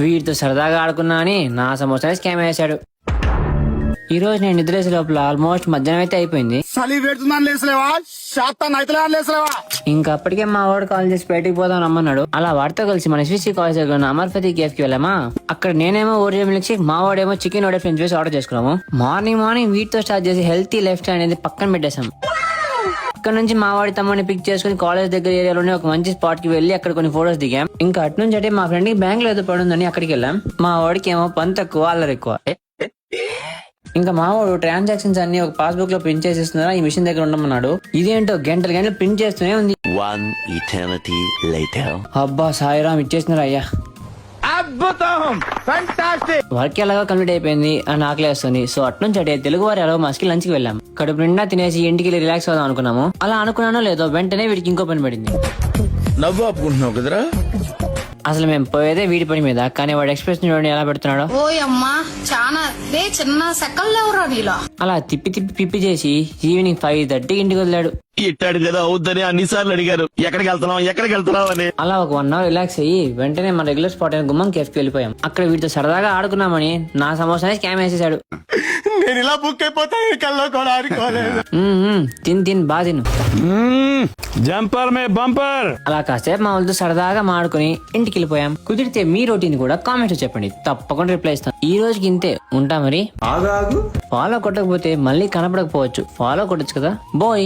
వీటితో సరదాగా ఆడుకున్నా అని నా సమోసాని స్కామ్ వేశాడు. ఈ రోజు నేను నిద్రేసే లోపల ఆల్మోస్ట్ మధ్యాహ్నం అయితే అయిపోయింది. చలి పెడుతుందని లేసలేవా, శాతం అయితే లేసలేవా. ఇంకా అప్పటికే మా వాడు కాల్ చేసి బయటికి పోదాం రమ్మన్నాడు. అలా వాడితో కలిసి మన ఎస్విసి కాలేజ్ దగ్గర ఉన్న అమర్ఫతి కేఫ్ కి వెళ్ళామా. అక్కడ నేనేమో ఓరియో మిల్క్ షేక్, మా వాడేమో chicken noodles French fries order చేసుకున్నాము. మార్నింగ్ వీటితో స్టార్ట్ చేసి హెల్తీ లైఫ్ స్టైల్ అనేది పక్కన పెట్టేశాం. అక్కడ నుంచి మా వాడి తమ్ముడిని పిక్ చేసుకుని కాలేజ్ దగ్గర ఏరియాలోనే ఒక మంచి స్పాట్ కి వెళ్లి అక్కడ కొన్ని ఫోటోస్ దిగాం. ఇంకా అటు నుంచి అంటే మా ఫ్రెండ్ కి బ్యాంక్ లో ఏదో పడుందని అక్కడికి వెళ్ళాం. మా వాడికి ఏమో పని తక్కువ అల్లరి ఎక్కువ. ఇంకా మా వాడు ట్రాన్సాక్షన్స్ అన్ని ఒక పాస్బుక్ లో ప్రింట్ చేసేస్తున్నారా ఈ మిషన్ దగ్గర ఉండమన్నాడు. ఇదేంటో గంటలు ప్రింట్ చేస్తూనే ఉంది. అబ్బా సాయిరామ్ ఇచ్చేసినారు అయ్యా. అద్భుతం, ఫెంటాస్టిక్. వర్క్ ఎలాగో కంప్లీట్ అయిపోయింది అని ఆకలేస్తుంది. సో అటు నుంచి అటే తెలుగు వారు ఎలా మస్కి లంచ్ కి వెళ్ళాం. కడుపు నిండా తినేసి ఇంటికి వెళ్ళి రిలాక్స్ అవుదాం అనుకున్నాము. అలా అనుకున్నానో లేదో వెంటనే వీడికి ఇంకో పని పడింది. నవ్వు ఆపుకుంటున్నావు కదరా. అసలు మేము పోయేదే వీడి పని మీద, కానీ వాడు ఎక్స్ప్రెషన్ చూడండి ఎలా పెడుతున్నాడో. ఓయమ్మా చానా చిన్న సెకల్ లేవురా నీలో. అలా తిప్పి పిప్పి చేసి ఈవినింగ్ 5:30 ఇంటికి వదిలాడు. ఇట్టాడు కదా అవుద్దని అన్నిసార్లు అడిగారు ఎక్కడికి వెళ్తున్నావు అని. అలా ఒక 1 అవర్ రిలాక్స్ అయ్యి వెంటనే మన రెగ్యులర్ స్పాట్ అయిన గుమ్మం కేఫ్ కి వెళ్ళిపోయాం. అక్కడ వీటితో సరదాగా ఆడుకున్నామని నా సమోసాని స్కామ్ వేసేసాడు. నేను ఇలా బుక్ అయిపోతా కల్లో కూడా ఆడుకోలేదు. తిన్ బాగా తిను. జంపర్ మే బంపర్. అలా కాసేపు మా వాళ్ళతో సరదాగా మాడుకుని ఇంటికి వెళ్ళిపోయాం. కుదిరితే మీ రొటీన్ కూడా కామెంట్ లో చెప్పండి, తప్పకుండా రిప్లై ఇస్తాను. ఈ రోజుకి ఇంతే, ఉంటా మరి. ఫాలో కొట్టకపోతే మళ్ళీ కనపడకపోవచ్చు, ఫాలో కొట్టచ్చు కదా. బాయ్.